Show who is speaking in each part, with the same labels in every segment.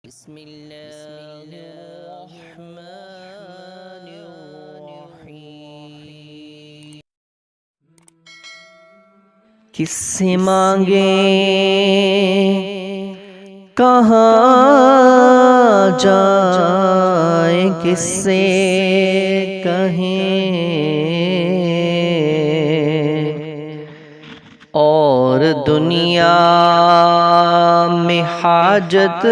Speaker 1: بسم اللہ الرحمن الرحیم۔ کس سے مانگیں کہاں جائیں، کس سے کہیں، اور دنیا میں حاجت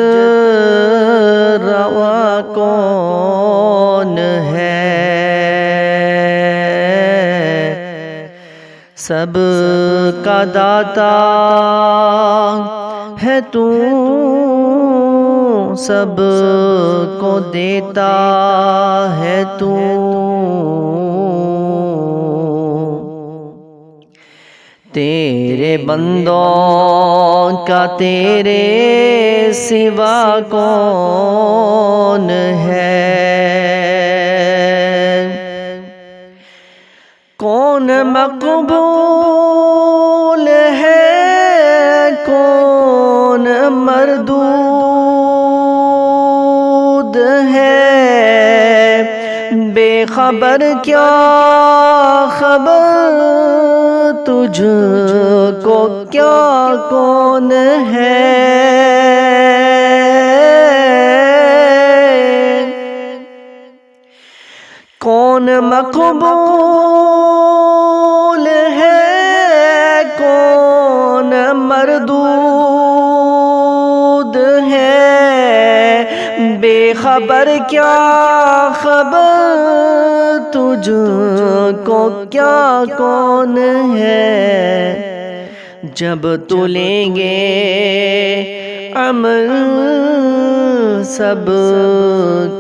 Speaker 1: روا کون ہے؟ سب کا داتا ہے تو، سب کو دیتا ہے تو، تیرے بندوں کا تیرے سوا کون ہے؟ کون مقبول ہے، کون مردود ہے؟ بے خبر کیا خبر تجھ کو کیا کون ہے؟ کون مقبول ہے، کون مردود ہے؟ بے خبر کیا خبر تجھ کو کیا کون ہے؟ جب تو لیں گے عمل سب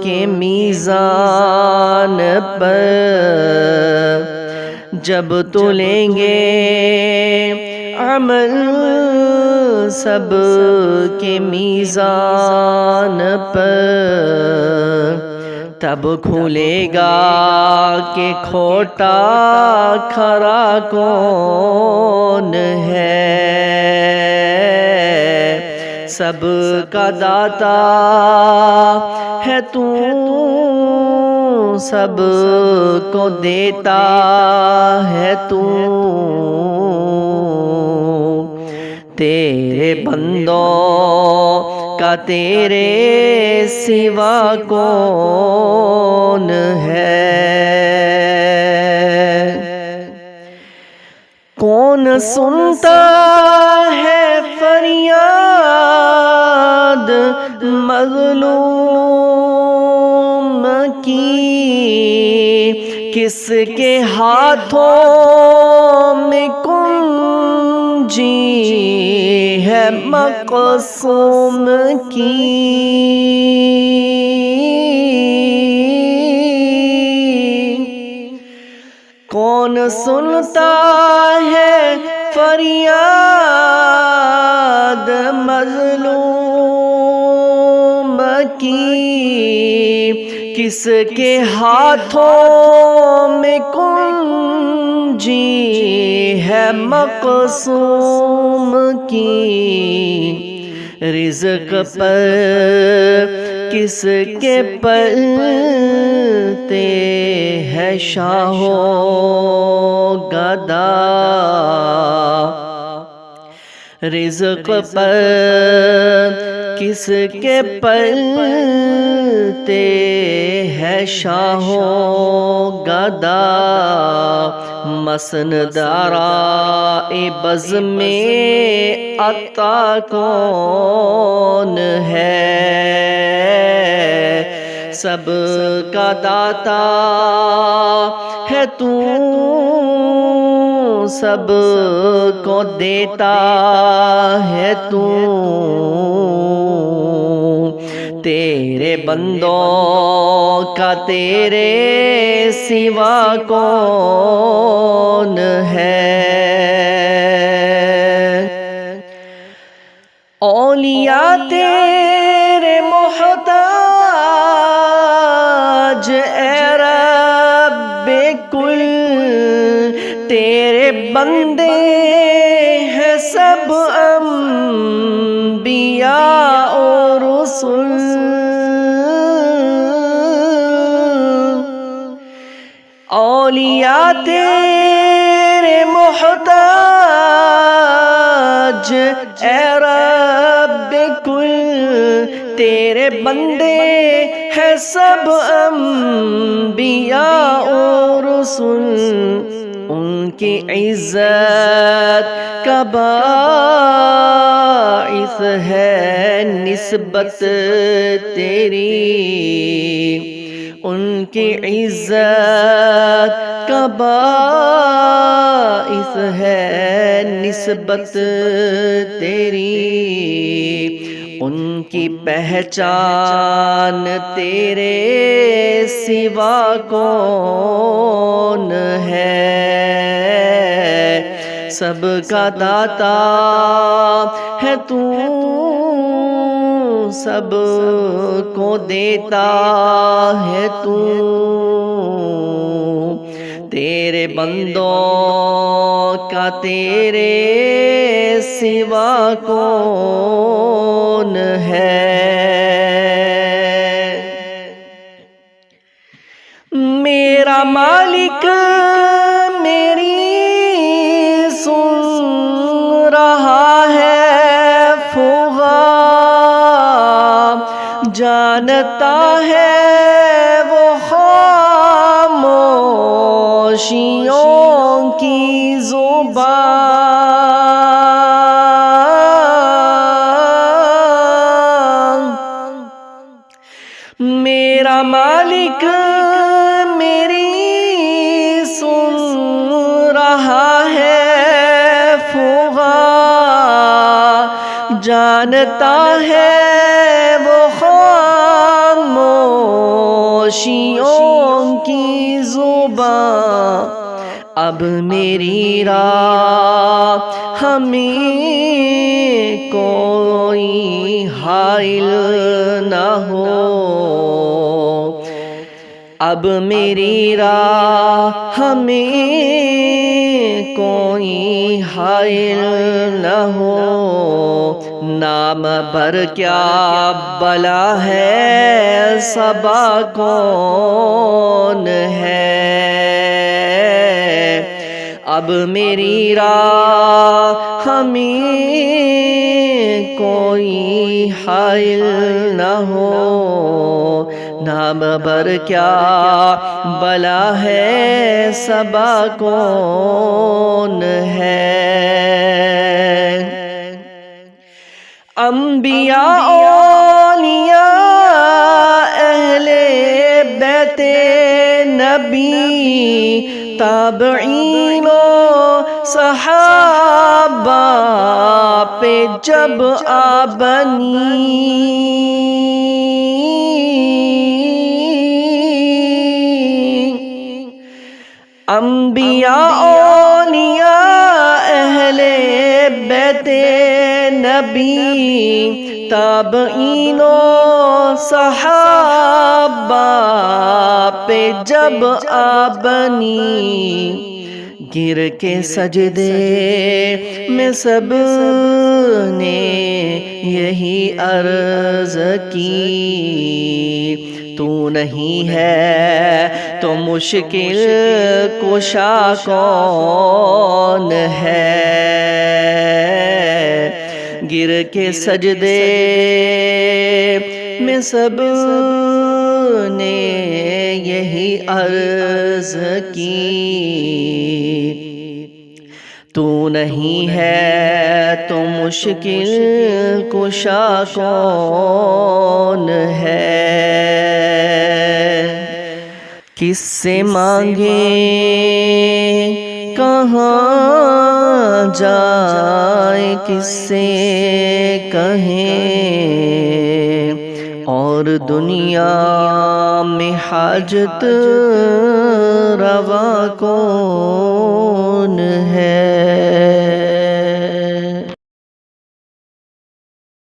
Speaker 1: کے میزان پر، جب تو لیں گے عمل سب کے میزان پر، تب کھلے گا کہ کھوٹا کھرا کون ہے؟ سب کا داتا ہے تو، سب کو دیتا ہے تو، تیرے بندوں کا تیرے سوا کون ہے؟ کون سنتا ہے فریاد مظلوم کی؟ کس کے ہاتھوں میں کنجی ہے مقسوم کی؟ کون سنتا ہے فریاد مظلوم کی؟ کس کے ہاتھوں میں کنجی ہے مقسوم کی؟ رزق پر کس کے پلتے ہے شاہ و گدا؟ رزق پر کس کے پلتے ہے شاہ و گدا؟ مسند آراء بز میں عطا کون ہے؟ سب کا داتا ہے تو، سب کو دیتا ہے تو، تیرے بندوں کا تیرے سوا کون ہے؟ اولیاء تیرے محتاج اے رب کل، تیرے بندے ہیں سب انبیاء اور رسل، اولیاء تیرے محتاج اے رب کل، تیرے بندے ہیں سب انبیاء و رسل، ان کی عزت کا باعث ہے نسبت تیری، ان کی عزت کا باعث ہے نسبت تیری، ان کی پہچان تیرے سوا کون ہے، سب کا داتا ہے تو، سب کو دیتا ہے تو، تیرے بندوں کا تیرے سوا کون ہے۔ میرا مالک میری سن رہا ہے فغا، جانتا ہے وہ خاموشیوں کی زبان، میرا مالک میری سن رہا ہے فغا، جانتا ہے وہ خاموشیوں کی زبان، اب میری راہ ہمیں کوئی حائل نہ ہو، اب میری راہ ہمیں کوئی حائل نہ ہو، نام بھر کیا بلا ہے صبا کون ہے، اب میری راہ ہمیں کوئی حائل نہ ہو، نام بھر کیا بلا ہے صبا کون ہے۔ انبیاء اولیاء اہل بیت نبی، تابعین و صحابہ پہ جب آبنی، انبیاء اولیاء اہل بیت نبی، تابعین و صحابہ پہ جب آبنی، گر کے سجدے میں سب نے یہی عرض کی، تو نہیں ہے تو مشکل کشا کون ہے، گر کے سجدے میں سب نے یہی عرض کی، تو نہیں ہے تو مشکل کشا کون ہے، کس سے مانگیں کہاں جائیں، کس سے کہیں، اور دنیا میں حاجت روا کون ہے۔